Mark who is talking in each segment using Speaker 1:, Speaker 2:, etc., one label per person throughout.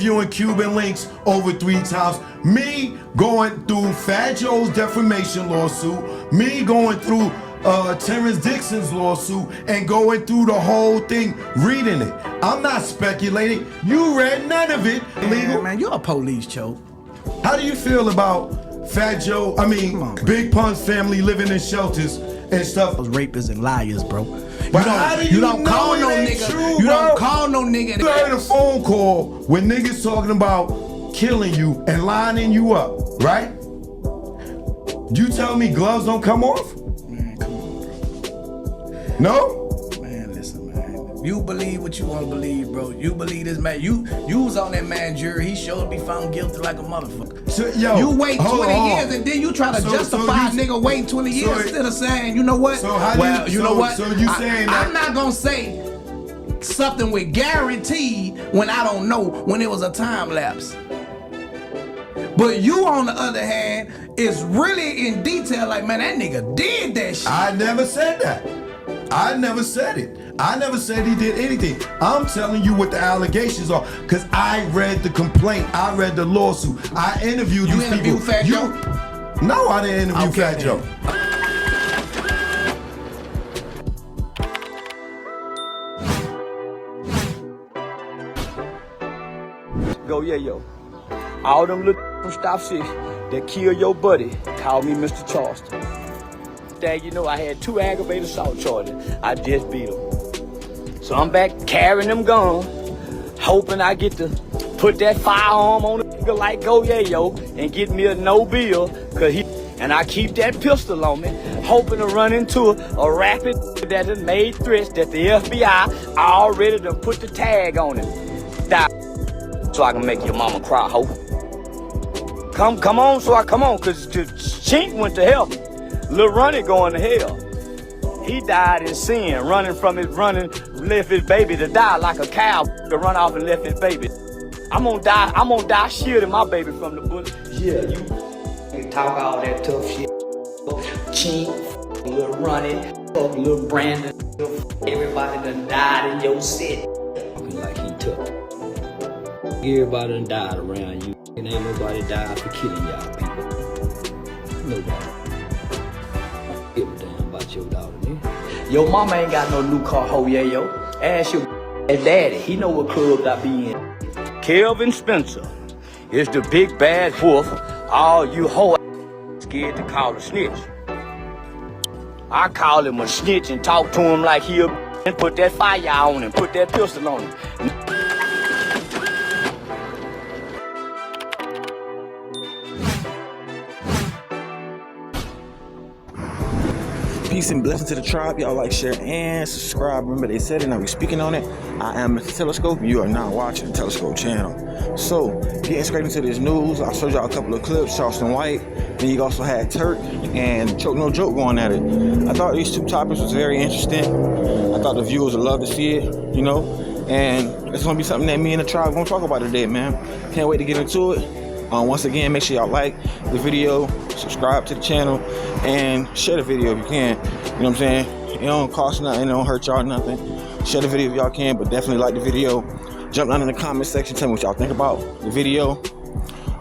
Speaker 1: interviewing Cuban links over 3 times, me going through Fat Joe's defamation lawsuit, me going through Terrence Dixon's lawsuit, and going through the whole thing, reading it. I'm not speculating. You read none of it. Legal.
Speaker 2: Man, you're a police choke.
Speaker 1: How do you feel about Fat Joe, Big Pun's family living in shelters and stuff?
Speaker 2: Those rapists and liars, bro.
Speaker 1: You don't call no nigga. True,
Speaker 2: you don't call no nigga.
Speaker 1: You heard a phone call when niggas talking about killing you and lining you up, right? You tell me gloves don't come off?
Speaker 2: Man, come on, bro.
Speaker 1: No?
Speaker 2: Man, listen, man. You believe what you want to believe, bro. You believe this man. You was on that man jury. He showed be found guilty like a motherfucker.
Speaker 1: So, yo,
Speaker 2: you wait 20 years and then you try to justify a nigga waiting 20 years instead of saying, you know what?
Speaker 1: So you know what? So you saying that?
Speaker 2: I'm not gonna say something with guaranteed when I don't know when it was a time lapse. But you, on the other hand, is really in detail like, man, that nigga did that shit.
Speaker 1: I never said that. I never said it. I never said he did anything. I'm telling you what the allegations are, because I read the complaint. I read the lawsuit. I interviewed these people.
Speaker 2: You interviewed Fat Joe?
Speaker 1: No, I didn't interview Fat Joe.
Speaker 3: Go, yeah, yo. All them little from Stop 6 that kill your buddy call me Mr. Charleston. Dad, you know I had 2 aggravated assault charges. I just beat them. So I'm back carrying them guns, hoping I get to put that firearm on a nigga like Go, yeah, yo, and get me a no bill, and I keep that pistol on me, hoping to run into a rapid that done made threats that the FBI already done put the tag on him. So I can make your mama cry, ho. Come on, cause Chink went to heaven. Lil Ronnie going to hell. He died in sin, left his baby to die like a cow to run off and left his baby. I'm gonna die shielding my baby from the bullet. Yeah, you talk all that tough shit. Chink, Lil Ronnie, Lil Brandon, everybody done died in your city. Talking like he tough. Everybody done died around you, and ain't nobody died for killing y'all people. Nobody. Give a damn about your daughter, nigga. Your mama ain't got no new car, ho, yeah, yo. Ask your daddy, he know what clubs I be in. Kelvin Spencer is the big bad wolf. All you ho scared to call a snitch. I call him a snitch and talk to him like he'll and put that fire on him, put that pistol on him.
Speaker 4: Peace and blessing to the tribe. Y'all like, share, and subscribe. Remember, they said it, and I'll be speaking on it. I am Mr. Telescope. You are now watching the Telescope channel. So, getting straight into this news, I showed y'all a couple of clips. Charleston White. Then you also had Turk and Choke No Joke going at it. I thought these 2 topics was very interesting. I thought the viewers would love to see it, you know. And it's gonna be something that me and the tribe gonna talk about today, man. Can't wait to get into it. Once again, make sure y'all like the video, subscribe to the channel, and share the video if you can. You know what I'm saying? It don't cost nothing, it don't hurt y'all nothing. Share the video if y'all can, but definitely like the video. Jump down in the comment section, tell me what y'all think about the video.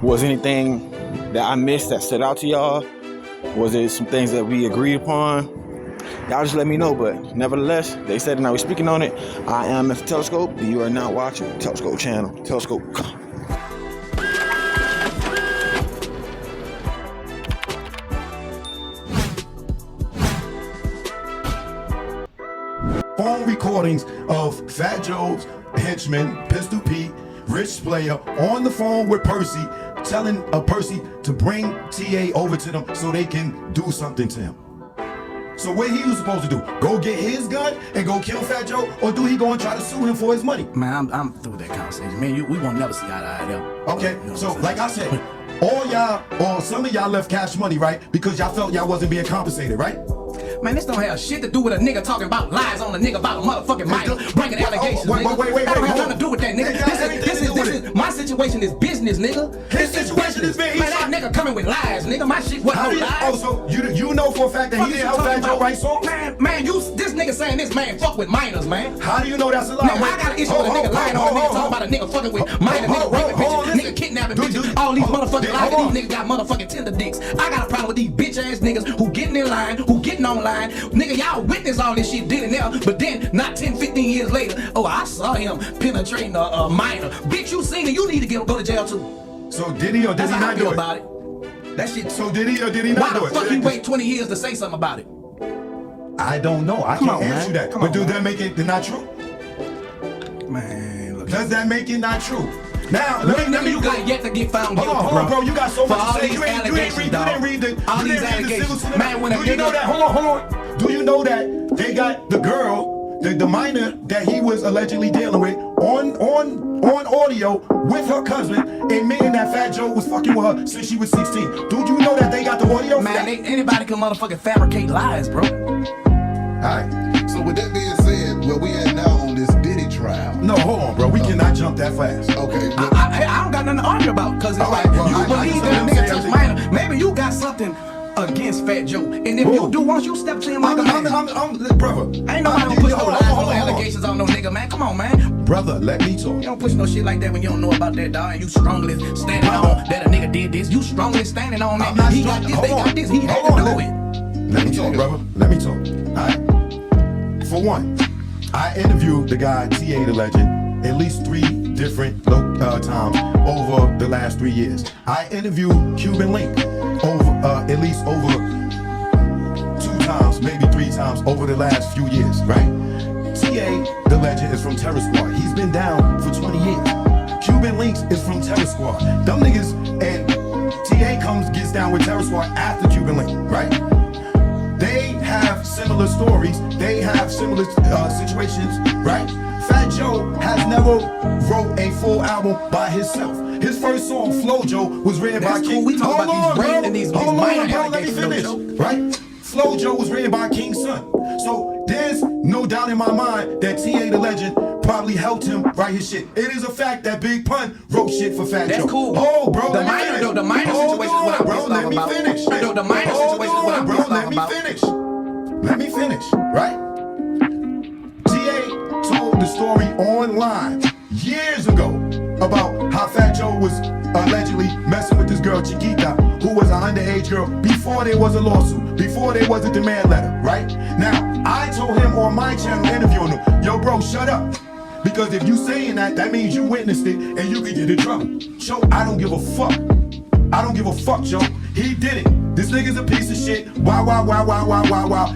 Speaker 4: Was anything that I missed that stood out to y'all? Was it some things that we agreed upon? Y'all just let me know, but nevertheless, they said and I was speaking on it. I am Mr. Telescope, and you are now watching the Telescope channel. Telescope.
Speaker 1: Phone recordings of Fat Joe's henchman, Pistol Pete, Rich Player, on the phone with Percy, telling Percy to bring TA over to them so they can do something to him. So what he was supposed to do? Go get his gun and go kill Fat Joe, or do he go and try to sue him for his money?
Speaker 2: Man, I'm through that conversation. Man, we won't never see eye to eye there.
Speaker 1: Okay, you know so like I said, all y'all, or some of y'all left Cash Money, right? Because y'all felt y'all wasn't being compensated, right?
Speaker 2: Man, this don't have shit to do with a nigga talking about lies on a nigga about a motherfucking mic, bringing allegations, nigga.
Speaker 1: Wait,
Speaker 2: that don't have nothing to do with that, nigga. This is my situation is business, nigga.
Speaker 1: His situation is business.
Speaker 2: Man, that nigga coming with lies, nigga. My shit wasn't no lies.
Speaker 1: Oh, so you know for a fact that he didn't help Fat Joe write songs?
Speaker 2: Man, this nigga nigga saying this man fuck with minors, man.
Speaker 1: How do you know that's a lie?
Speaker 2: Nigga, I got an issue with a nigga lying on a nigga talking about a nigga fucking with minor, nigga raping bitches, nigga kidnapping bitches. All these motherfucking lies, these niggas got motherfucking tender dicks. I got a problem with these bitch ass niggas who getting in line, who getting online. Nigga, y'all witness all this shit did and there, but then not 10, 15 years later, oh, I saw him penetrating a minor. Bitch, you seen it, you need to go to jail too.
Speaker 1: So did he or did he not do it?
Speaker 2: About it. That shit.
Speaker 1: So did he or did he not do it?
Speaker 2: Why the fuck you wait 20 years to say something about it?
Speaker 1: I don't know. I can't answer you that. But does that make it not true?
Speaker 2: Man, look.
Speaker 1: Does that make it not true? Now, let me
Speaker 2: you got yet to get found guilty,
Speaker 1: hold on, bro. You got so much to say. You didn't read the civil suit.
Speaker 2: Man, when
Speaker 1: do you know that? Hold on. Do you know that they got the girl, the minor that he was allegedly dealing with on audio with her cousin, admitting that Fat Joe was fucking with her since she was 16. Do you know that they got the audio?
Speaker 2: Man, anybody can motherfucking fabricate lies, bro.
Speaker 1: Alright.
Speaker 5: So with that being said, where we at now on this Diddy trial?
Speaker 1: No, hold on, bro. We cannot jump that fast.
Speaker 5: Okay.
Speaker 2: I don't got nothing to argue about, cause it's like,
Speaker 1: well,
Speaker 2: you believe that a nigga touch minor. Maybe you got something against Fat Joe, and if you do, once you step to him like a man,
Speaker 1: brother.
Speaker 2: Ain't nobody gonna push no lies, no allegations on no nigga, man. Come on, man.
Speaker 1: Brother, let me talk.
Speaker 2: You don't push no shit like that when you don't know about that, dog. And you strongly standing on that a nigga did this. You strongly standing on that. He got this, they got this. He had to do it.
Speaker 1: Let me talk, brother. Let me talk. Alright. For one, I interviewed the guy, T.A. the Legend, at least 3 different times over the last 3 years. I interviewed Cuban Link at least over 2 times, maybe 3 times over the last few years, right? T.A. the Legend is from Terror Squad. He's been down for 20 years. Cuban Links is from Terror Squad. Them niggas, and T.A. gets down with Terror Squad after Cuban Link, right? They have similar stories. They have similar situations, right? Fat Joe has never wrote a full album by himself. His first song, Flojo, was written by King.
Speaker 2: We talk about these rape and these minor
Speaker 1: bro, let me
Speaker 2: allegations,
Speaker 1: finish, right? Flojo was written by King's son. So there's no doubt in my mind that T.A. the Legend probably helped him write his shit. It is a fact that Big Pun wrote shit for Fat Joe.
Speaker 2: That's cool.
Speaker 1: Oh, bro,
Speaker 2: the minor situation is what I'm
Speaker 1: bro, let me finish.
Speaker 2: The minor situation is what I'm
Speaker 1: bro, let me finish. Let me finish, right? T.A. told the story online years ago about how Fat Joe was allegedly messing with this girl Chiquita, who was an underage girl, before there was a lawsuit, before there was a demand letter, right? Now, I told him on my channel interviewing him, yo bro, shut up. Because if you saying that means you witnessed it and you could get in trouble. Joe, I don't give a fuck. I don't give a fuck, Joe. He did it. This nigga's a piece of shit. Wow.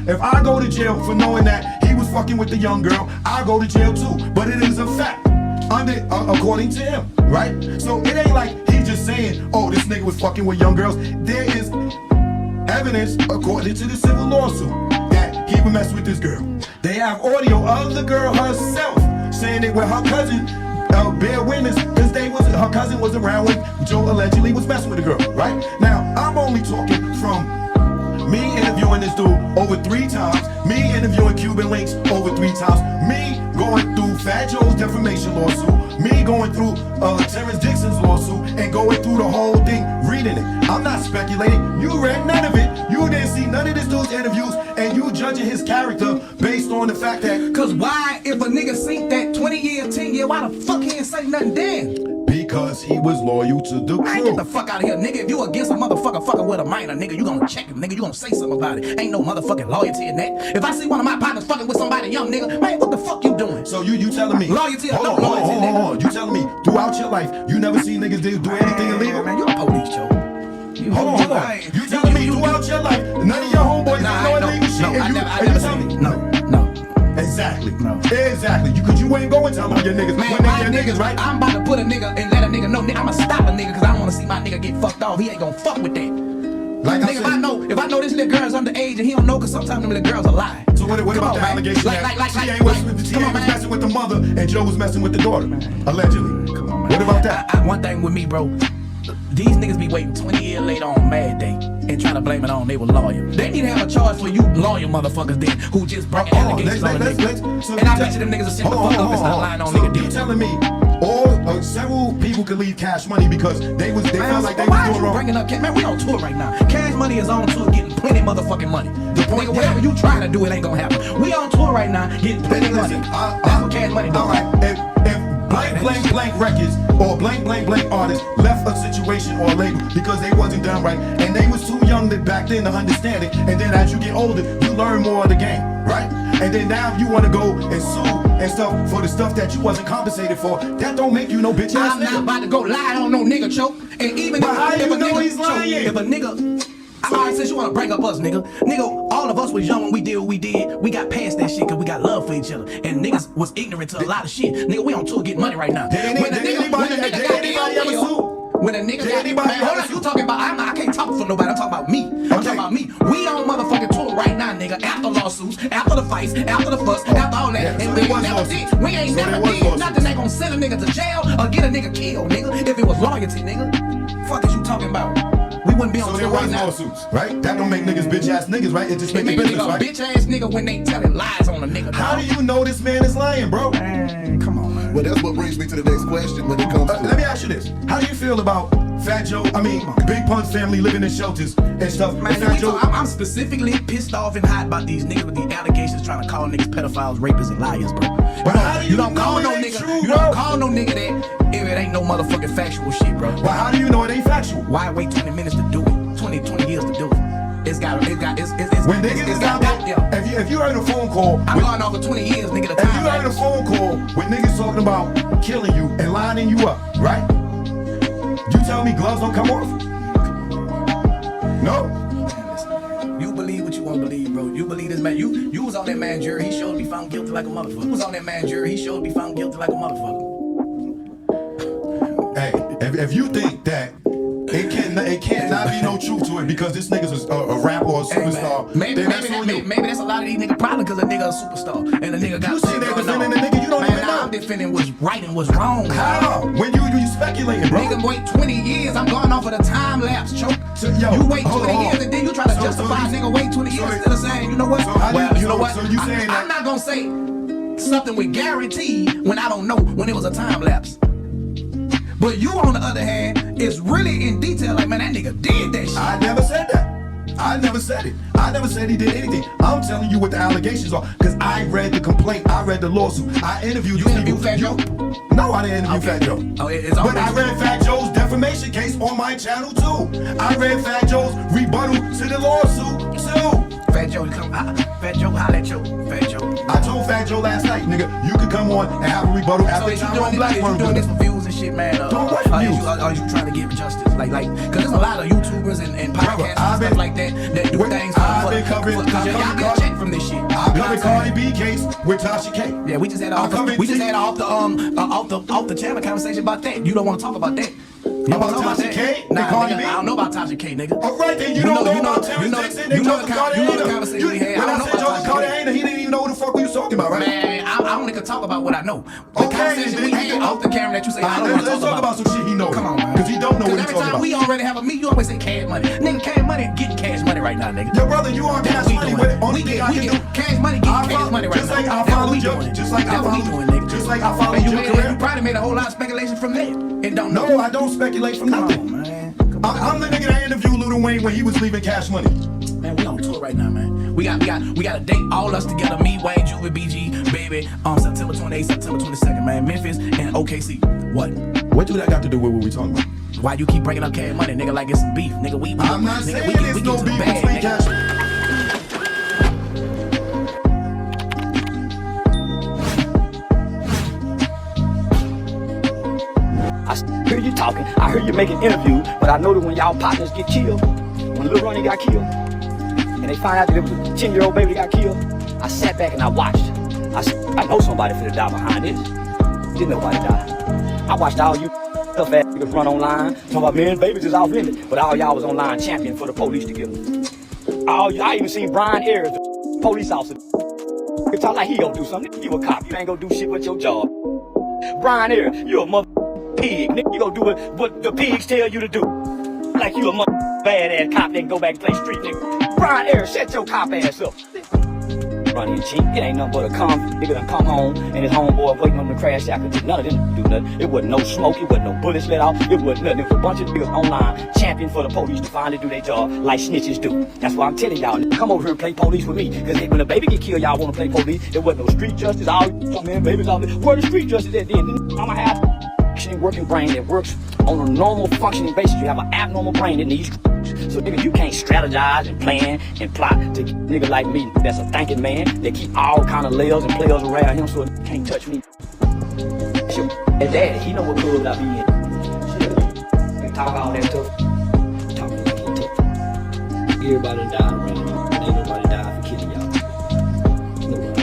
Speaker 1: If I go to jail for knowing that he was fucking with the young girl, I go to jail too. But it is a fact, according to him, right? So it ain't like he just saying, oh, this nigga was fucking with young girls. There is evidence, according to the civil lawsuit, that he would mess with this girl. They have audio of the girl herself saying it with her cousin. Bear witness, because her cousin was around when Joe allegedly was messing with the girl, right? Now, I'm only talking from me interviewing this dude over 3 times, me interviewing Cuban Links over 3 times, me going through Fat Joe's defamation lawsuit, me going through Terrence Dixon's lawsuit, and going through the whole thing, reading it. I'm not speculating. You read none of it. You didn't see none of this dude's interviews, and you judging his character based on the fact that...
Speaker 2: Cause why, if a nigga seen that 20 years, 10 years, why the fuck he ain't say nothing then?
Speaker 1: Because he was loyal to the
Speaker 2: Man,
Speaker 1: crew.
Speaker 2: get the fuck out of here, nigga. If you against a motherfucker fucking with a minor, nigga, you gonna check him, nigga. You gonna say something about it. Ain't no motherfucking loyalty in that. If I see one of my partners fucking with somebody young, nigga, man, what the fuck you doing?
Speaker 1: So you telling me...
Speaker 2: Loyalty or no loyalty, nigga?
Speaker 1: Hold on. You telling me throughout your life, you never seen niggas do anything illegal?
Speaker 2: Man, you a police, Joe.
Speaker 1: Hold on. You telling me throughout your life, none of your homeboys did no illegal shit, and you telling me...
Speaker 2: No.
Speaker 1: Exactly.
Speaker 2: No.
Speaker 1: Exactly. Because you ain't going to tell all your niggas.
Speaker 2: Man,
Speaker 1: when they
Speaker 2: my
Speaker 1: your niggas, right?
Speaker 2: I'm about to put a nigga and let a nigga know, nigga, I'ma stop a nigga because I don't want to see my nigga get fucked off. He ain't gonna fuck with that.
Speaker 1: Like I
Speaker 2: nigga,
Speaker 1: said,
Speaker 2: if I know this little girl's underage and he don't know, because sometimes them little girls are lie.
Speaker 1: So what about the allegation that T.A. was messing with the mother and Joe was messing with the daughter? Allegedly.
Speaker 2: Come on, man.
Speaker 1: What about that?
Speaker 2: One thing with me, bro, these niggas be waiting 20 years later on Mad Day and trying to blame it on they were loyal. They need to have a charge for you loyal motherfuckers then who just bring allegations on the nigga.
Speaker 1: So
Speaker 2: and I bet you them niggas are sitting the fuck up and start lying on nigga
Speaker 1: you telling me several people could leave Cash Money because they felt like they was doing wrong?
Speaker 2: Bringing up, man, we on tour right now. Cash Money is on tour getting plenty motherfucking money.
Speaker 1: The
Speaker 2: nigga, whatever you trying to do, it ain't gonna happen. We on tour right now, getting plenty of money. That's what Cash Money do.
Speaker 1: All right, if blank records or blank artists left a situation or a label because they wasn't done right and they was too young back then to understand it, and then as you get older, you learn more of the game, right? And then now you want to go and sue and stuff for the stuff that you wasn't compensated for. That don't make you no bitch ass
Speaker 2: I'm
Speaker 1: nigga.
Speaker 2: not about to go lie on no nigga, choke. And even
Speaker 1: But how
Speaker 2: if
Speaker 1: you
Speaker 2: a
Speaker 1: know
Speaker 2: nigga,
Speaker 1: he's lying?
Speaker 2: choke, if a nigga, alright, since you wanna bring up us, nigga, all of us was young when we did what we did. We got past that shit cause we got love for each other. And niggas was ignorant to a lot of shit. Nigga, we on tour getting money right now.
Speaker 1: Did anybody ever sue?
Speaker 2: When a nigga got man, hold on, you talking about, I can't talk for nobody, I'm talking about me. I'm talking about me. We on motherfucking tour right now, nigga, after lawsuits, after the fights, after the fuss, after all that.
Speaker 1: Yeah,
Speaker 2: and
Speaker 1: so
Speaker 2: we
Speaker 1: there
Speaker 2: ain't
Speaker 1: was
Speaker 2: never
Speaker 1: lawsuits.
Speaker 2: did, we ain't
Speaker 1: So
Speaker 2: never
Speaker 1: there was
Speaker 2: did
Speaker 1: lawsuits.
Speaker 2: nothing that gonna send a nigga to jail or get a nigga killed, nigga. If it was loyalty, nigga. Fuck is you talking about? We wouldn't be on
Speaker 1: So
Speaker 2: tour
Speaker 1: there
Speaker 2: right
Speaker 1: was
Speaker 2: now.
Speaker 1: lawsuits, right? That don't make niggas bitch ass niggas, right? It just
Speaker 2: It
Speaker 1: make
Speaker 2: make
Speaker 1: it
Speaker 2: a
Speaker 1: business,
Speaker 2: nigga a
Speaker 1: right?
Speaker 2: bitch ass nigga when they telling lies on a nigga.
Speaker 1: How
Speaker 2: dog.
Speaker 1: do you know this man is lying, bro?
Speaker 2: Man, come on, man.
Speaker 5: Well, that's what brings me to the next question when it comes to
Speaker 1: Let me ask you this. How do you feel about Fat Joe, Big Pun's family living in shelters and stuff?
Speaker 2: Man,
Speaker 1: And Fat Joe,
Speaker 2: I'm specifically pissed off and hot about these niggas with these allegations trying to call niggas pedophiles, rapists, and liars, bro.
Speaker 1: But how do you
Speaker 2: don't
Speaker 1: know
Speaker 2: call
Speaker 1: it
Speaker 2: no
Speaker 1: ain't
Speaker 2: nigga.
Speaker 1: true,
Speaker 2: You
Speaker 1: bro?
Speaker 2: don't call no nigga that if it ain't no motherfucking factual shit, bro.
Speaker 1: but how do you know it ain't factual?
Speaker 2: Why wait 20 minutes to do it? 20 years to do it. It's
Speaker 1: When niggas is out there, if you heard a phone call,
Speaker 2: I'm going off for 20 years, nigga. The
Speaker 1: if you
Speaker 2: time
Speaker 1: heard a phone call with niggas talking about killing you and lining you up, right? You tell me gloves don't come off? No.
Speaker 2: You believe what you want to believe, bro. You believe this man. You was on that man jury. He showed me found guilty like a motherfucker. You was on that man jury. He showed me found guilty like a motherfucker.
Speaker 1: Hey, if you think that it can't not be no truth to it because this nigga's a rapper or a superstar,
Speaker 2: Maybe
Speaker 1: then that's on you.
Speaker 2: that's a lot of these niggas probably because a nigga a superstar and a nigga got
Speaker 1: You sitting there defending the nigga, you don't even know.
Speaker 2: I'm defending what's right and what's wrong.
Speaker 1: How? When you speculating, bro?
Speaker 2: Nigga wait 20 years. I'm going off of the time lapse, choke.
Speaker 1: So, yo,
Speaker 2: you wait
Speaker 1: hold
Speaker 2: 20
Speaker 1: on.
Speaker 2: years and then you try to
Speaker 1: So
Speaker 2: justify a
Speaker 1: you-
Speaker 2: nigga wait 20 years
Speaker 1: so-
Speaker 2: instead of saying, you know what?
Speaker 1: so how do
Speaker 2: Well,
Speaker 1: you-
Speaker 2: you know
Speaker 1: so-
Speaker 2: what?
Speaker 1: so you saying
Speaker 2: I'm
Speaker 1: that-
Speaker 2: not gonna say something with guarantee when I don't know when it was a time lapse. But you, on the other hand, is really in detail like, man, that nigga did that shit.
Speaker 1: I never said that. I never said it. I never said he did anything. I'm telling you what the allegations are because I read the complaint. I read the lawsuit. I interviewed
Speaker 2: You
Speaker 1: these
Speaker 2: interviewed
Speaker 1: people.
Speaker 2: Fat Joe?
Speaker 1: No, I didn't interview Fat Joe.
Speaker 2: Oh, it's
Speaker 1: But I
Speaker 2: always-
Speaker 1: read Fat Joe's defamation case on my channel too. I read Fat Joe's rebuttal to the lawsuit too.
Speaker 2: Fat Joe, Fat Joe, holla at Joe. Fat Joe.
Speaker 1: I told Fat Joe last night, nigga, you could come on and have a rebuttal
Speaker 2: So
Speaker 1: after
Speaker 2: is you
Speaker 1: time
Speaker 2: doing
Speaker 1: on
Speaker 2: this,
Speaker 1: Black
Speaker 2: is you doing this
Speaker 1: World.
Speaker 2: for views and shit, man?
Speaker 1: Doing what for views?
Speaker 2: Are you trying to give justice? Like, cause there's a lot of YouTubers and podcasts and stuff like that do things
Speaker 1: I've been covering
Speaker 2: y'all get a check from this shit.
Speaker 1: I covered Cardi B case with Tasha K.
Speaker 2: Yeah, we just had off the channel conversation about that. You don't want to talk about that. You don't
Speaker 1: About
Speaker 2: wanna talk
Speaker 1: Tasha K and
Speaker 2: Nah,
Speaker 1: Cardi
Speaker 2: nigga,
Speaker 1: B?
Speaker 2: I don't know about Tasha K, nigga.
Speaker 1: All right, then you don't know about Terrence Dixon and Joseph Carter
Speaker 2: you know the conversation we had.
Speaker 1: When
Speaker 2: I
Speaker 1: I
Speaker 2: don't
Speaker 1: said
Speaker 2: know about
Speaker 1: Joseph
Speaker 2: Tasha
Speaker 1: Carter
Speaker 2: K.
Speaker 1: he didn't even know what the fuck we was talking about, right?
Speaker 2: Man, I only can talk about what I know. The
Speaker 1: Okay,
Speaker 2: conversation we
Speaker 1: then-
Speaker 2: had off the camera that you say I don't want to
Speaker 1: let's talk about some shit he knows.
Speaker 2: Come on, man.
Speaker 1: Because he don't know what he's
Speaker 2: every
Speaker 1: talking
Speaker 2: time
Speaker 1: about.
Speaker 2: we already have a meet, you always say cash money. Nigga, cash money, getting cash money right now, nigga.
Speaker 1: Yo, brother, you on
Speaker 2: That's
Speaker 1: cash
Speaker 2: what we
Speaker 1: money.
Speaker 2: doing.
Speaker 1: What only
Speaker 2: We
Speaker 1: thing
Speaker 2: get
Speaker 1: I can do?
Speaker 2: cash money, getting cash money right
Speaker 1: just
Speaker 2: now.
Speaker 1: like I
Speaker 2: That's what
Speaker 1: followed
Speaker 2: we
Speaker 1: your,
Speaker 2: doing.
Speaker 1: just like I
Speaker 2: That's what we
Speaker 1: followed,
Speaker 2: doing, nigga.
Speaker 1: just like I followed
Speaker 2: And
Speaker 1: your
Speaker 2: you
Speaker 1: career.
Speaker 2: probably made a whole lot of speculation from that and don't know.
Speaker 1: No, I don't speculate from
Speaker 2: Come
Speaker 1: nothing.
Speaker 2: on, man.
Speaker 1: I'm the nigga that interviewed Lil Wayne when he was leaving Cash Money.
Speaker 2: Man, we on tour right now, man. We got a date, all us together, me, Wayne, Juvie, BG, baby, September 28th, September 22nd, man. Memphis and OKC. What?
Speaker 1: What do that got to do with what we talking about?
Speaker 2: Why you keep bringing up cash money, nigga, like it's some beef, nigga?
Speaker 1: I'm not
Speaker 2: nigga,
Speaker 1: saying
Speaker 2: we get
Speaker 1: there's
Speaker 2: to
Speaker 1: no
Speaker 2: the
Speaker 1: beef
Speaker 2: bag,
Speaker 1: between
Speaker 2: nigga.
Speaker 1: Cash.
Speaker 3: I hear you talking, I hear you making interviews, but I know that when y'all partners get killed, when Lil Ronnie got killed, and they find out that it was a 10-year-old baby that got killed, I sat back and I watched. I know somebody finna die behind this. Didn't nobody die. I watched all you tough ass niggas run online, talking about men, babies is off limits, but all y'all was online champion for the police to kill them. I even seen Brian Ayers, the police officer, talk like he gonna do something. You a cop, you ain't gonna do shit with your job. Brian Ayers, you a mother pig, nigga. You gonna do what the pigs tell you to do. Like you a mother bad ass cop that can go back and play street nigga. Brian Ayers, shut your cop ass up. running cheap. It ain't nothing but a nigga done come home and his homeboy waiting on the crash out. None of them do nothing. It wasn't no smoke, it wasn't no bullets let off, it wasn't nothing. It was a bunch of niggas online champion for the police to finally do their job like snitches do. That's why I'm telling y'all, come over here and play police with me. Cause when a baby get killed, y'all wanna play police. There wasn't no street justice. All come in, babies out there. Where the street justice at then? I'ma have a working brain that works on a normal functioning basis. You have an abnormal brain that needs. So nigga, you can't strategize and plan and plot to get a nigga like me that's a thinking man that keep all kind of layers and players around him so it can't touch me. And daddy, he know what club I be in. Shit, talk all that tough. Talk like he tough. Everybody done died around you. Ain't nobody died for killing y'all. Nobody.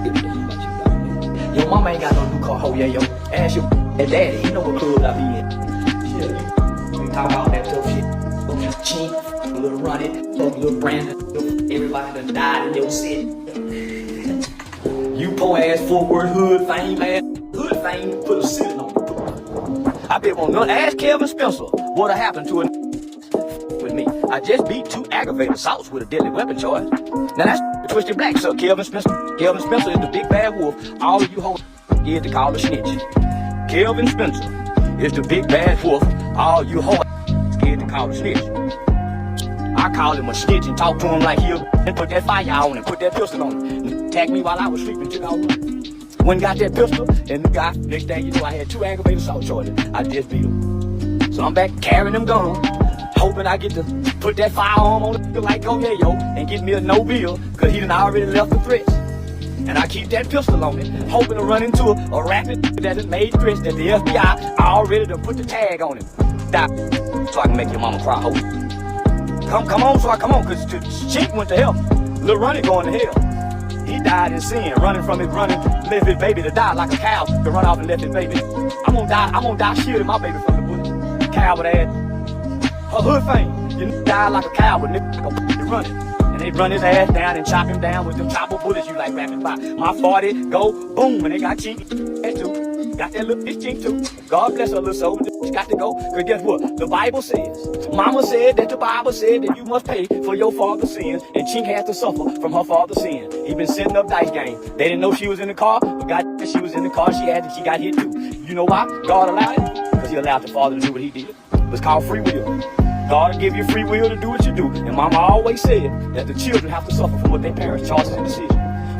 Speaker 3: Everything about you got me. Your mama ain't got no new car, ho, yeah, yo. Ask your daddy, he know what club I be in. Shit, talk all that tough shit. Cheap, a little running, a little branded. Everybody done died in your city. You poor ass Fort Worth hood fame ass. Hood fame put a ceiling on you. I bet won't none. Ask Kelvin Spencer what happened to a with me. I just beat 2 aggravated assaults with a deadly weapon charge. Now that's Twisted Black, so Kelvin Spencer. Kelvin Spencer is the big bad wolf. All of you hoes scared to call a snitch. Kelvin Spencer is the big bad wolf. All you hoes scared to call a snitch. I called him a snitch and talked to him like he'll and put that fire on him, put that pistol on him. Attacked me while I was sleeping, took out running. When got that pistol, and the guy, next thing you know, I had 2 aggravated assault charges. I just beat him. So I'm back carrying them guns, hoping I get to put that firearm on him like, oh yeah, yo, and get me a no bill, cause he done already left the threats. And I keep that pistol on him, hoping to run into a rapid that has made threats that the FBI already done put the tag on him. So I can make your mama cry, hope. Come on, cause Chink went to hell. Lil Ronnie going to hell. He died in sin, running, left his baby to die like a cow, to run off and left his baby. I'm gonna die shielding my baby from the bullet. Coward ass. Her hood fame, you die like a coward, nigga, like a running. And they run his ass down and chop him down with them chopper bullets you like rapping by. My 40 go boom, and they got Chink that too. Got that little bitch Chink too. God bless her little soul, she got to go. Cause guess what? The Bible says, Mama said that the Bible said that you must pay for your father's sins, and Chink had to suffer from her father's sin. He been setting up dice games. They didn't know she was in the car, but God, she was in the car. She got hit too. You know why? God allowed it? Because he allowed the father to do what he did. It's called free will. God will give you free will to do what you do. And Mama always said that the children have to suffer from what their parents' choices and decisions.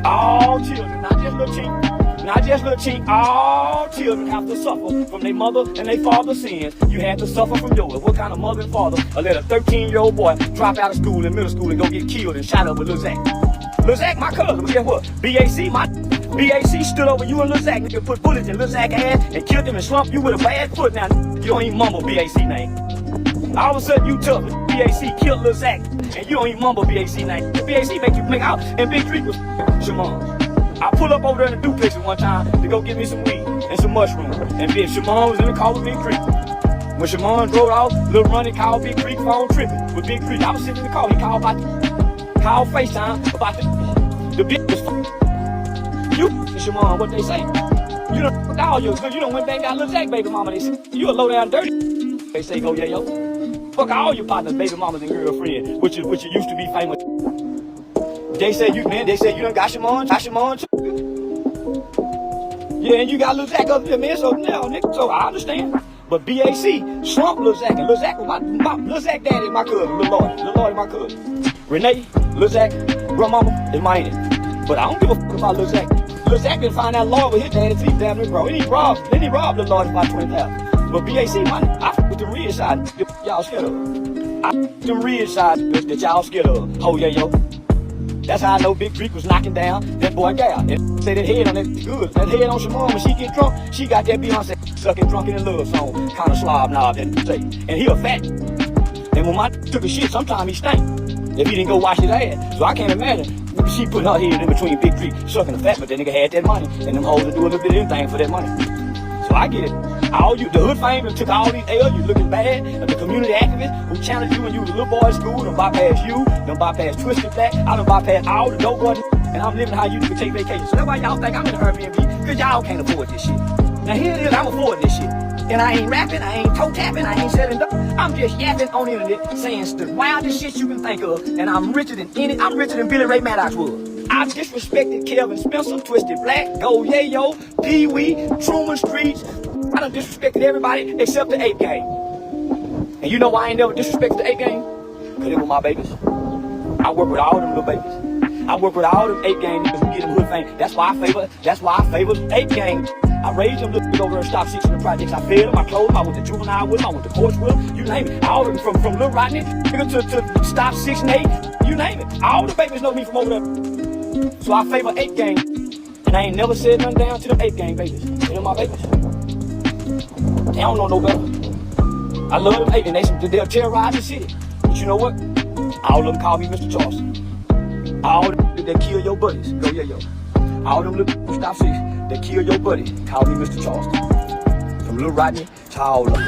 Speaker 3: All children, not just little Chink. Not just little Chink, all children have to suffer from their mother and their father's sins. You had to suffer from yours. What kind of mother and father will let a 13-year-old boy drop out of school in middle school and go get killed and shot up with Lil Zach? Lil Zach, my cousin, but guess what? BAC stood over you and Lil Zach, nigga, put bullets in Lil Zach's ass and killed him and slumped you with a bad foot. Now, you don't even mumble BAC name. All of a sudden, you tough. BAC killed Lil Zach, and you don't even mumble BAC name. BAC make you make out, and Big Street was Shimon. I pull up over there in the duplex one time to go get me some weed and some mushrooms. And then Shimon was in the car with Big Creek. When Shimon drove off, Lil Ronnie called Big Creek, phone tripping with Big Creek. I was sitting in the car, he called FaceTime about the bitch was you, Shimon, what they say. You done all yours, you done went back and got Lil Zach baby mama. They say, you a low down dirty. They say, go yeah, yo. Fuck all your partners, baby mamas and girlfriends, which you used to be famous. They said you done got Shimon too. Yeah, and you got Lil Zach up there, man, so now, nigga, so I understand. But BAC slumped Lil Zach, and Lil Zach was Lil Zach daddy is my cousin, Lil Lloyd my cousin. Renee, Lil Zach, grandmama is my auntie. But I don't give a fuck about Lil Zach. Lil Zach didn't find out Lloyd with his daddy teeth down there, bro. Then he robbed Lil Lloyd about 20,000. But BAC, I fuck with the red side, y'all scared of. I fuck them red side that y'all scared of. Oh yeah, yo. That's how I know Big Creek was knocking down that boy gal. And say that head on that good. That head on Shimon, when she get drunk, she got that Beyonce sucking drunken in love song. Kind of slob knob that say. And he a fat. And when my took a shit, sometimes he stank. If he didn't go wash his ass. So I can't imagine she putting her head in between Big Creek, sucking the fat, but that nigga had that money. And them hoes to do a little bit of anything for that money. So I get it. All you, the hood fame, and took all these L's, you looking bad. The community activists who challenged you when you was a little boy at school, done bypass you, done bypass Twisted Black, I done bypass all the dope boys, and I'm living how you can take vacation. So that's why y'all think I'm in Airbnb, cause y'all can't afford this shit. Now here it is, I'm affording this shit. And I ain't rapping, I ain't toe tapping, I ain't selling dope. I'm just yapping on the internet, saying the wildest shit you can think of, and I'm richer than Billy Ray Maddox was. I disrespected Kelvin Spencer, Twisted Black, Go Yayo, Pee Wee, Truman Streets. I done disrespected everybody except the 8 Gang. And you know why I ain't never disrespected the 8 Gang? Because they were my babies. I work with all them little babies. I work with all them 8 Gang niggas who get them hood fame. That's why I favor 8 Gang. I raised them little niggas over there, stop 6 in the projects. I fed them, I clothed them, I went to juvenile with them, I went to courts with them, you name it. All of them from Lil Rodney to stop 6 and 8, you name it. All the babies know me from over there. So I favor 8 Gang. And I ain't never said nothing down to them 8 Gang babies. They're my babies. They don't know no better. I love them 8 and they'll terrorize the city. But you know what? All of them call me Mr. Charleston. All them that kill your buddies. Go yeah, yo. All them little stop 6 that kill your buddy. Call me Mr. Charleston. From Lil Rodney to all of them.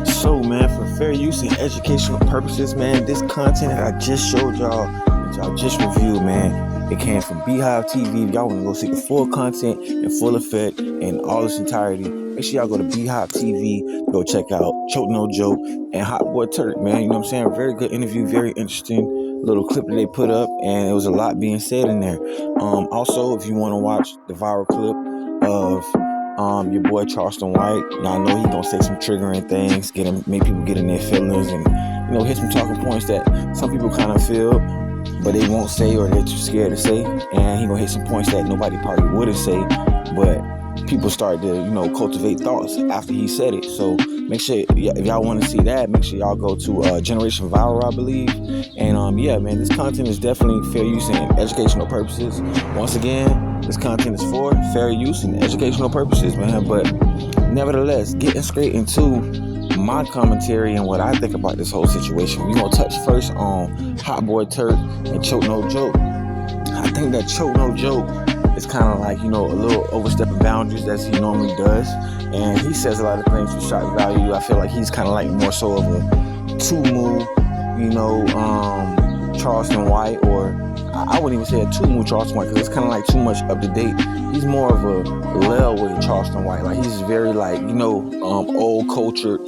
Speaker 4: So, man, for fair use and educational purposes, man, this content that I just showed y'all, that y'all just reviewed, man, it came from Beehive TV. If y'all want to go see the full content in full effect in all its entirety, make sure y'all go to Beehive TV, go check out Choke No Joke and Hotboy Turk, man. You know what I'm saying? Very good interview, very interesting little clip that they put up, and it was a lot being said in there. Also, if you want to watch the viral clip of your boy Charleston White, I know he gonna say some triggering things, make people get in their feelings, and hit some talking points that some people kind of feel, but they won't say or they're too scared to say. And he gonna hit some points that nobody probably wouldn't say, but people start to cultivate thoughts after he said it. So make sure, if y'all want to see that, make sure y'all go to Generation Viral, I believe. And yeah, man, this content is definitely fair use and educational purposes. Once again, this content is for fair use and educational purposes, man. But nevertheless, getting straight into my commentary and what I think about this whole situation, we're gonna touch first on Hotboy Turk and Choke No Joke. I think that Choke No Joke is kind of like, a little overstepping boundaries as he normally does. And he says a lot of things for shock value. I feel like he's kind of like more so of a two-move, Charleston White, or I wouldn't even say a two-move Charleston White, because it's kind of like too much up to date. He's more of a Lil with Charleston White. Like, he's very like, old cultured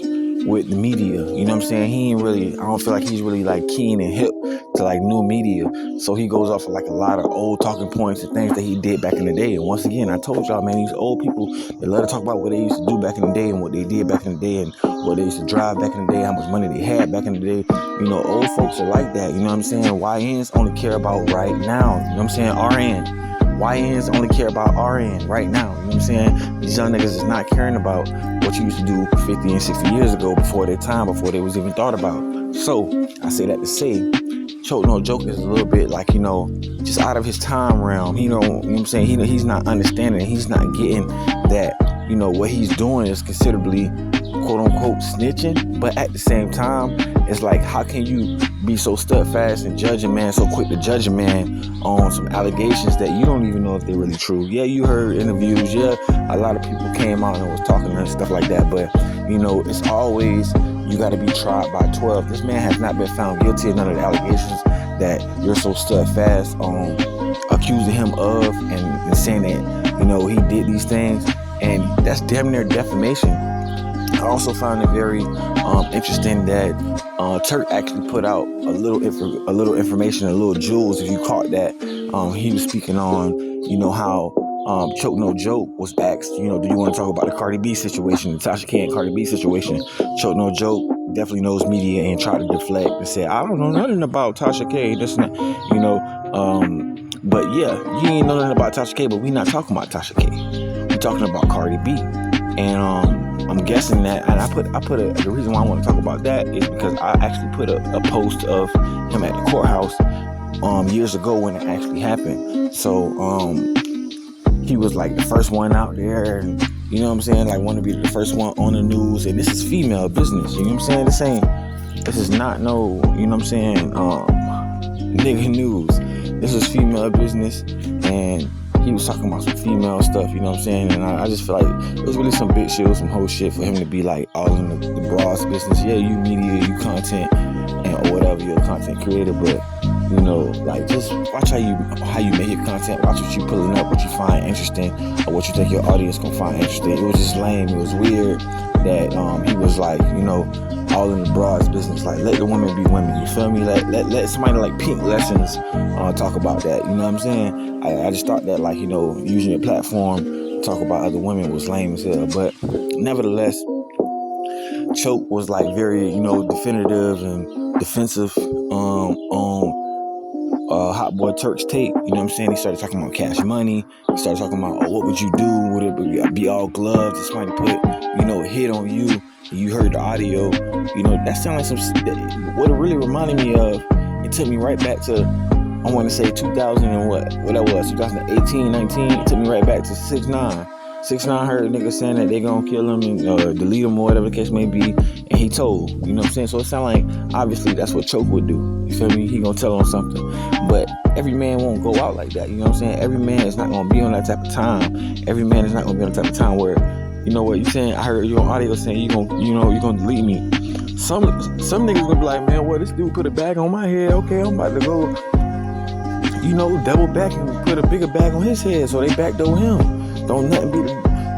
Speaker 4: with the media. You know what I'm saying? I don't feel like he's really like keen and hip to like new media. So he goes off of like a lot of old talking points and things that he did back in the day. And once again, I told y'all, man, these old people, they love to talk about what they used to do back in the day and what they did back in the day and what they used to drive back in the day, how much money they had back in the day. Old folks are like that. You know what I'm saying? YNs only care about right now. You know what I'm saying? YNs only care about RN right now. You know what I'm saying? These young niggas is not caring about what you used to do 50 and 60 years ago before their time, before they was even thought about. So I say that to say, Choke No Joke is a little bit like, just out of his time realm. You know what I'm saying? He's not understanding. He's not getting that, what he's doing is considerably, quote unquote, snitching. But at the same time, it's like, how can you be so steadfast and judge a man, so quick to judge a man on some allegations that you don't even know if they're really true? Yeah, you heard interviews. Yeah, a lot of people came out and was talking and stuff like that. But, it's always, you got to be tried by 12. This man has not been found guilty of none of the allegations that you're so steadfast on accusing him of and saying that, he did these things. And that's damn near defamation. I also found it very interesting that Turk actually put out a little information, a little jewels, if you caught that. He was speaking on, how Choke No Joke was asked, do you want to talk about the Cardi B situation, the Tasha K and Cardi B situation? Choke No Joke definitely knows media and tried to deflect and say, I don't know nothing about Tasha K, this and that, But yeah, you ain't know nothing about Tasha K, but we not talking about Tasha K. We talking about Cardi B. And I'm guessing that, and the reason why I want to talk about that is because I actually put a post of him at the courthouse years ago when it actually happened. So he was like the first one out there, and you know what I'm saying, like want to be the first one on the news. And this is female business, you know what I'm saying? This is not no, you know what I'm saying, nigga news. This is female business, and he was talking about some female stuff, you know what I'm saying? And I just feel like it was really some big shit, some whole shit for him to be like all in the broad business. Yeah, you media, you content, or whatever, you're a content creator, but You know, like just watch how you make your content, watch what you pulling up, what you find interesting, or what you think your audience gonna find interesting. It was just lame. It was weird that he was like, you know, all in the broad's business. Like, let the women be women. You feel me? Let somebody like Pink Lessons talk about that. You know what I'm saying? I just thought that, like, you know, using your platform to talk about other women was lame as hell. But nevertheless, Choke was like very, you know, definitive and defensive on Hotboy Turk's tape. You know what I'm saying? He started talking about Cash Money. He started talking about, what would you do? Would it be all gloves? If somebody put, you know, a hit on you, and you heard the audio. You know, that sounded like what it really reminded me of. It took me right back to, I want to say 2000 and what that was, 2018, 19. It took me right back to 6ix9ine. 6ix9ine heard a nigga saying that they gonna kill him and delete him or whatever the case may be, and he told. You know what I'm saying? So it sound like, obviously, that's what Choke would do. You feel me? He gonna tell on something. But every man won't go out like that. You know what I'm saying? Every man is not gonna be on that type of time. Every man is not gonna be on the type of time where, you know what you saying? I heard you on audio saying you gonna delete me. Some niggas gonna be like, man, what, this dude put a bag on my head. Okay, I'm about to go, you know, double back and put a bigger bag on his head. So they backdoor him. Don't nothing be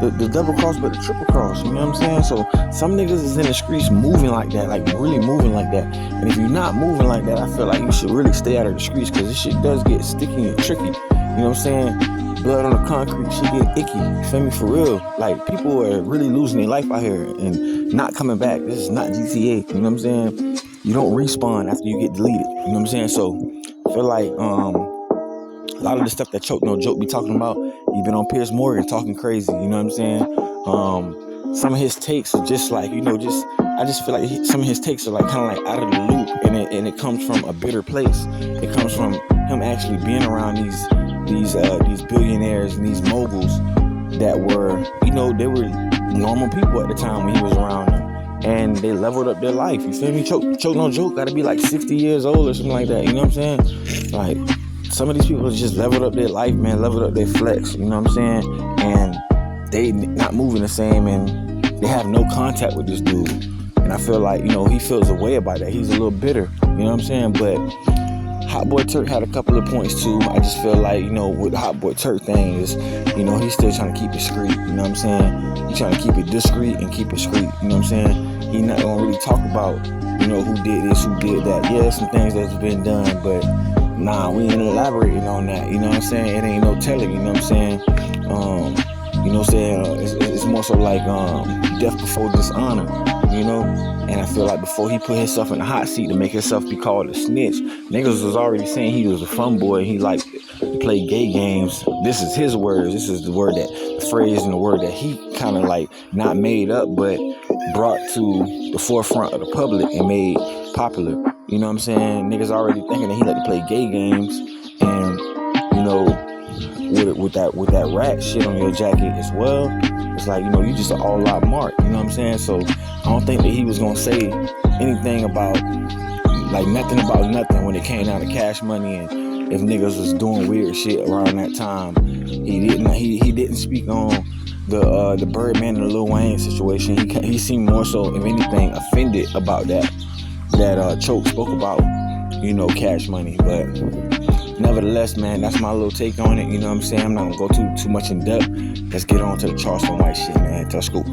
Speaker 4: the double cross but the triple cross. You know what I'm saying? So some niggas is in the streets moving like that, like really moving like that. And if you're not moving like that, I feel like you should really stay out of the streets, because this shit does get sticky and tricky. You know what I'm saying? Blood on the concrete, shit get icky. You feel me? For real. Like, people are really losing their life out here and not coming back. This is not GTA. You know what I'm saying? You don't respawn after you get deleted. You know what I'm saying? So I feel like a lot of the stuff that Choke No Joke be talking about, he been on Piers Morgan talking crazy. You know what I'm saying? Some of his takes are just like, you know, I just feel like some of his takes are like kind of like out of the loop, and it comes from a bitter place. It comes from him actually being around these billionaires and these moguls that were, you know, they were normal people at the time when he was around them, and they leveled up their life. You feel me? Choke No Joke gotta be like 60 years old or something like that. You know what I'm saying? Like, some of these people just leveled up their life, man, leveled up their flex. You know what I'm saying? And they not moving the same, and they have no contact with this dude. And I feel like, you know, he feels a way about that. He's a little bitter. You know what I'm saying? But Hotboy Turk had a couple of points too. I just feel like, you know, with the Hotboy Turk thing is, you know, he's still trying to keep it discreet. You know what I'm saying? He's trying to keep it discreet and keep it discreet. You know what I'm saying? He's not gonna really talk about, you know, who did this, who did that. Yeah, some things that's been done, but nah, we ain't elaborating on that. You know what I'm saying? It ain't no telling. You know what I'm saying? You know what I'm saying? It's more so like death before dishonor. You know? And I feel like before he put himself in the hot seat to make himself be called a snitch, niggas was already saying he was a fun boy. He liked to play gay games. This is his words. This is the phrase and the word that he kind of like not made up, but brought to the forefront of the public and made popular. You know what I'm saying? Niggas already thinking that he like to play gay games, and you know, with that rat shit on your jacket as well. It's like, you know, you just an all-out mark. You know what I'm saying? So I don't think that he was gonna say anything about like nothing about nothing when it came down to Cash Money, and if niggas was doing weird shit around that time. He didn't speak on the Birdman and the Lil Wayne situation. He seemed more so, if anything, offended about that Choke spoke about, you know, Cash Money. But nevertheless, man, that's my little take on it. You know what I'm saying? I'm not gonna go too much in depth. Let's get on to the Charleston White shit, man. Let's go.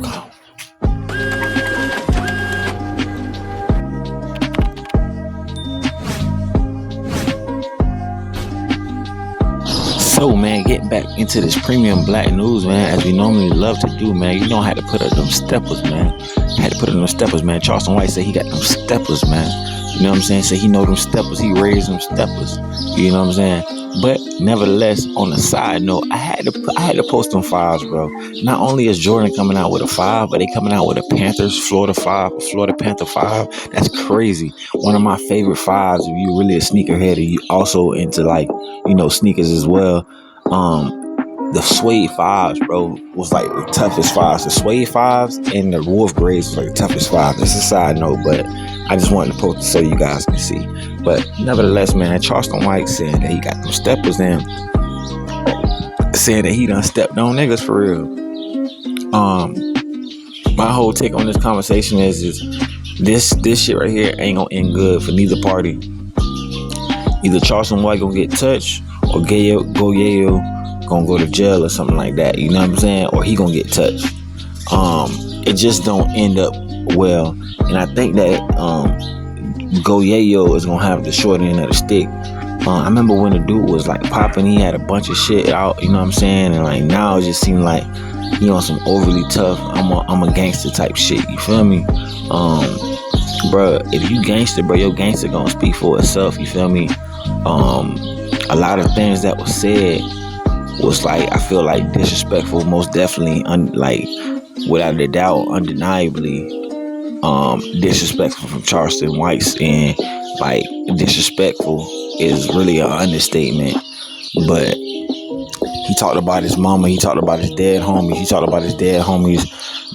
Speaker 4: So, man, getting back into this premium black news, man, as we normally love to do, man. You know I had to put up them steppers, man. Charleston White said he got them steppers, man. You know what I'm saying? Say he know them steppers. He raised them steppers. You know what I'm saying? But nevertheless, on a side note, I had to post them fives, bro. Not only is Jordan coming out with a 5, but they coming out with a Panthers Florida 5, a Florida Panther 5. That's crazy. One of my favorite 5s. If you really a sneakerhead and you also into, like, you know, sneakers as well. The suede 5s, bro, was like the toughest 5s. The suede 5s and the wolf grays was like the toughest 5s. That's a side note, but I just wanted to post it so you guys can see. But nevertheless, man, Charleston White saying that he got them steppers in, saying that he done stepped on niggas for real. My whole take on this conversation is this shit right here ain't gonna end good for neither party. either Charleston White gonna get touched or Goyayo gonna go to jail or something like that. You know what I'm saying? Or he gonna get touched. It just don't end up well. And I think that Goyayo is gonna have the short end of the stick. I remember when the dude was like popping, he had a bunch of shit out, you know what I'm saying? And like now it just seemed like he on some overly tough, I'm a gangster type shit, you feel me? Bruh, if you gangster, bro, your gangster gonna speak for itself, you feel me? A lot of things that was said was like, I feel like disrespectful, most definitely, like without a doubt, undeniably disrespectful from Charleston White's, and like disrespectful is really an understatement. But he talked about his mama, he talked about his dead homies, he talked about his dead homies'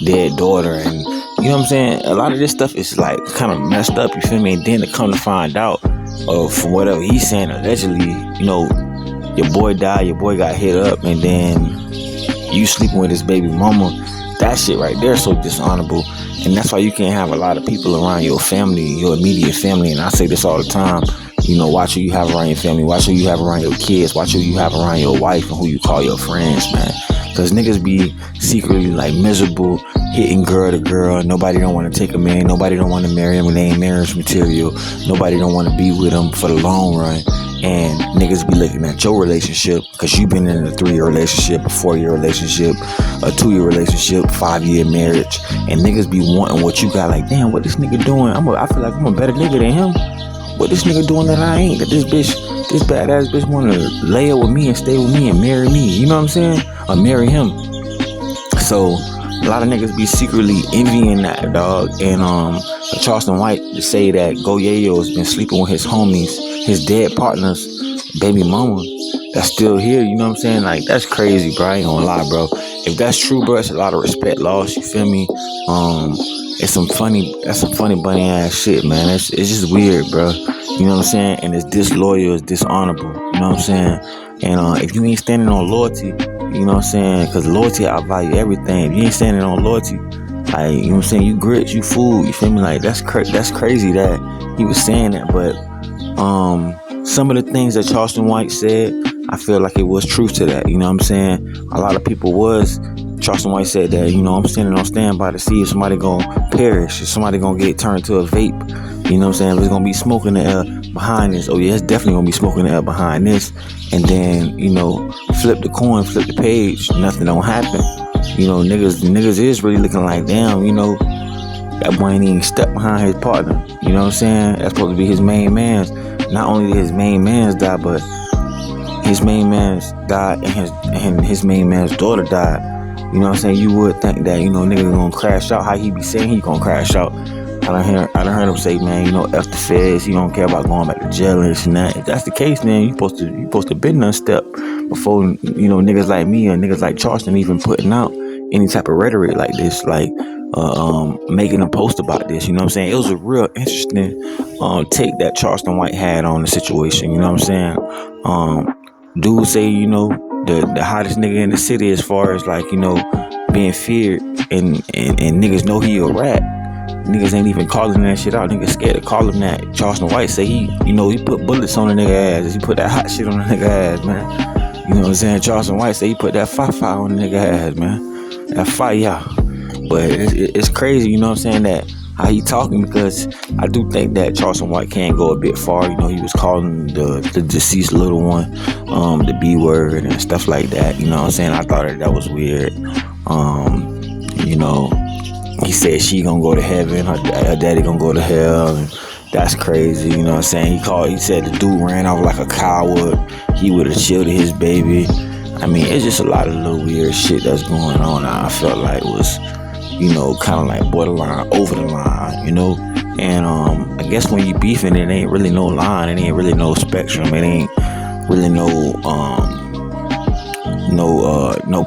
Speaker 4: dead daughter, and you know what I'm saying? A lot of this stuff is like kind of messed up, you feel me? And then to come to find out, from whatever he's saying, allegedly, you know, your boy died, your boy got hit up, and then you sleeping with his baby mama. That shit right there is so dishonorable. And that's why you can't have a lot of people around your family, your immediate family. And I say this all the time, you know, watch who you have around your family, watch who you have around your kids, watch who you have around your wife and who you call your friends, man. Because niggas be secretly like miserable, hitting girl to girl. Nobody don't want to take a man, nobody don't want to marry him when they ain't marriage material. Nobody don't want to be with him for the long run. And niggas be looking at your relationship, because you been in a 3-year relationship, a 4-year relationship, a 2-year relationship, 5-year marriage, and niggas be wanting what you got. Like, damn, what this nigga doing? I feel like I'm a better nigga than him. What this nigga doing that I ain't? That this badass bitch want to lay up with me and stay with me and marry me. You know what I'm saying? Or marry him. So a lot of niggas be secretly envying that, dog. And Charleston White to say that Goyayo has been sleeping with his homies, his dead partner's baby mama that's still here, you know what I'm saying? Like, that's crazy, bro. I ain't gonna lie, bro. If that's true, bro, it's a lot of respect lost, you feel me? That's some funny bunny ass shit, man. It's just weird, bro. You know what I'm saying? And it's disloyal, it's dishonorable, you know what I'm saying? And if you ain't standing on loyalty, you know what I'm saying? Because loyalty outvalue everything. If you ain't standing on loyalty, like, you know what I'm saying? You grits, you fool, you feel me? Like, that's crazy that he was saying that. But some of the things that Charleston White said, I feel like it was truth to that, you know what I'm saying? A lot of people Charleston White said that, you know, I'm standing on standby to see if somebody gonna perish, if somebody gonna get turned to a vape, you know what I'm saying? If there's gonna be smoke in the air behind this, oh yeah, it's definitely gonna be smoke in the air behind this. And then, you know, flip the coin, flip the page, nothing don't happen. You know, niggas is really looking like, damn, you know, that boy ain't even stuck behind his partner. You know what I'm saying? That's supposed to be his main man's. Not only did his main man's die, but his main man's died and his main man's daughter died. You know what I'm saying? You would think that, you know, nigga gonna crash out. How he be saying he gonna crash out. I done heard him say, man, you know, F the feds, he don't care about going back to jail and this and that. If that's the case, then you supposed to been done step before, you know, niggas like me or niggas like Charleston even putting out any type of rhetoric like this, like making a post about this. You know what I'm saying? It was a real interesting take that Charleston White had on the situation. You know what I'm saying? Dude say, you know, the hottest nigga in the city as far as like, you know, being feared and niggas know he a rat. Niggas ain't even calling that shit out. Niggas scared to call him that. Charleston White say he put bullets on the nigga ass. He put that hot shit on the nigga ass, man. You know what I'm saying? Charleston White say he put that fire on the nigga ass, man. That fire. But it's crazy, you know what I'm saying, that how he talking, because I do think that Charleston White can go a bit far. You know, he was calling the deceased little one the B word and stuff like that. You know what I'm saying? I thought that was weird. You know, he said she gonna go to heaven, her daddy gonna go to hell, and that's crazy. You know what I'm saying? He said the dude ran off like a coward. He would have shielded his baby. I mean, it's just a lot of little weird shit that's going on. I felt like it was, you know, kind of like borderline, over the line, you know? And I guess when you beefing, it ain't really no line, it ain't really no spectrum, it ain't really no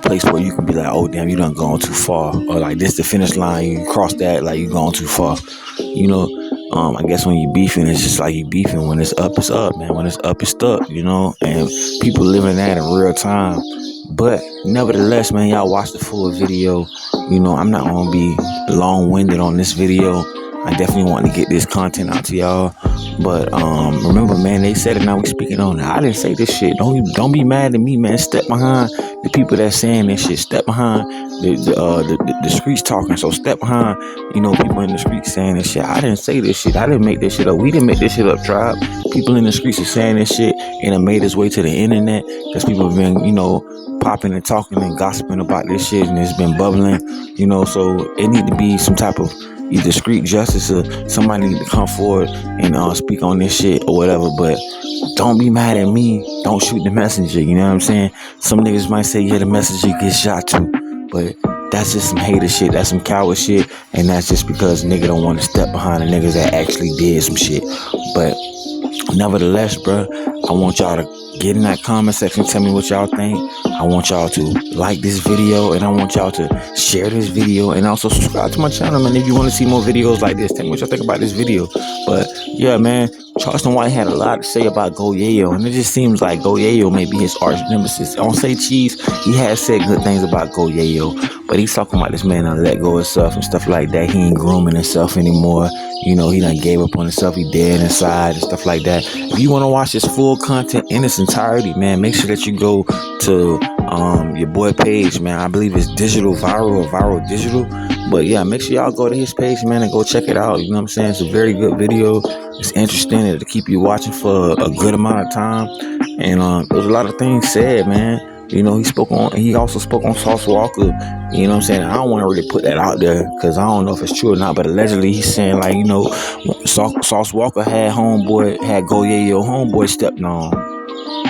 Speaker 4: place where you can be like, oh damn, you done gone too far, or like this the finish line, you cross that, like you gone too far, you know? I guess when you beefing, it's just like you beefing. When it's up, it's up, man. When it's up, it's stuck, you know? And people living that in real time. But nevertheless, man, y'all watch the full video. You know, I'm not gonna be long-winded on this video. I I definitely want to get this content out to y'all. But remember, man, they said it, now we speaking on it. I didn't say this shit. Don't be mad at me, man. Step behind the people that's saying this shit. Step behind the streets talking. So step behind, people in the streets saying this shit. I didn't say this shit. I didn't make this shit up. We didn't make this shit up, tribe. People in the streets are saying this shit, and it made its way to the internet because people have been, popping and talking and gossiping about this shit, and it's been bubbling, so it need to be some type of either street justice or somebody need to come forward and speak on this shit or whatever. But don't be mad at me. Don't shoot the messenger. You know what I'm saying? Some niggas might say, yeah, the messenger gets shot too, but that's just some hater shit. That's some coward shit, and that's just because nigga don't want to step behind the niggas that actually did some shit. But nevertheless, bro, I want y'all to get in that comment section, tell me what y'all think. I want y'all to like this video, and I want y'all to share this video, and also subscribe to my channel, man. If you want to see more videos like this, tell me what y'all think about this video. But yeah, man, Charleston White had a lot to say about Go Yayo, and it just seems like Go Yayo may be his arch nemesis. I don't say cheese, he has said good things about Go Yayo, but he's talking about this man done let go of himself and stuff like that. He ain't grooming himself anymore. He done gave up on himself. He dead inside and stuff like that. If you want to watch this full content in its entirety, man, make sure that you go to your boy page, man. I believe it's Digital Viral or Viral Digital. But yeah, make sure y'all go to his page, man, and go check it out. You know what I'm saying? It's a very good video. It's interesting. It'll keep you watching for a good amount of time. And there's a lot of things said, man. He also spoke on Sauce Walker. You know what I'm saying? I don't want to really put that out there because I don't know if it's true or not, but allegedly he's saying, like, Sauce Walker had Go Yayo homeboy stepped on.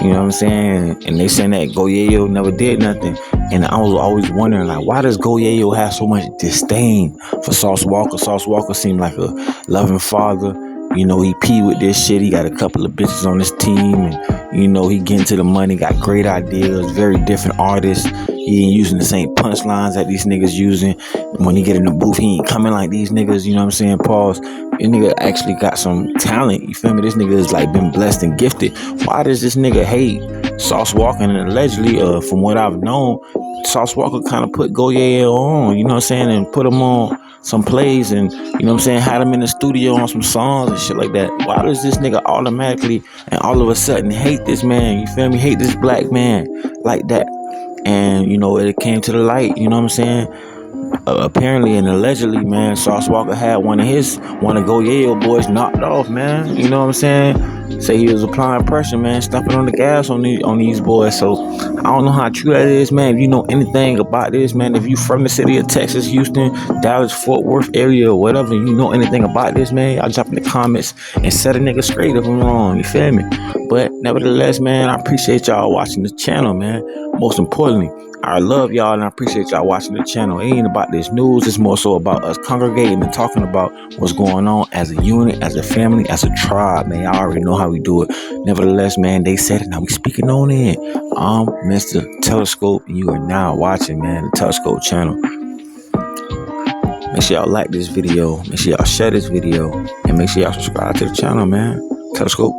Speaker 4: You know what I'm saying? And they saying that Go Yayo never did nothing. And I was always wondering, like, why does Go Yayo have so much disdain for Sauce Walker? Sauce Walker seemed like a loving father. He pee with this shit. He got a couple of bitches on his team, and he get into the money, got great ideas, very different artists. He ain't using the same punchlines that these niggas using. When he get in the booth, he ain't coming like these niggas, you know what I'm saying? Pause. This nigga actually got some talent, you feel me? This nigga is like been blessed and gifted. Why does this nigga hate Sauce Walker? And allegedly, from what I've known, Sauce Walker kind of put Go Yayo on, you know what I'm saying? And put him on some plays, and you know what I'm saying, had him in the studio on some songs and shit like that. Why does this nigga automatically and all of a sudden hate this man, you feel me, hate this black man like that? And it came to the light, you know what I'm saying, apparently and allegedly, man, Sauce Walker had one of Go Yayo boys knocked off, man, you know what I'm saying. Say he was applying pressure, man, stumping on the gas on these boys. So I don't know how true that is, man. If you know anything about this, man, if you from the city of Texas, Houston, Dallas, Fort Worth area or whatever, you know anything about this, man, y'all drop in the comments and set a nigga straight if I'm wrong, you feel me? But nevertheless, man, I appreciate y'all watching the channel, man. Most importantly, I love y'all and I appreciate y'all watching the channel. It ain't about this news. It's more so about us congregating and talking about what's going on as a unit, as a family, as a tribe, man. Y'all already know how we do it. Nevertheless, man, they said it. Now we speaking on it. I'm Mr. Telescope, and you are now watching, man, the Telescope channel. Make sure y'all like this video. Make sure y'all share this video. And make sure y'all subscribe to the channel, man. Telescope.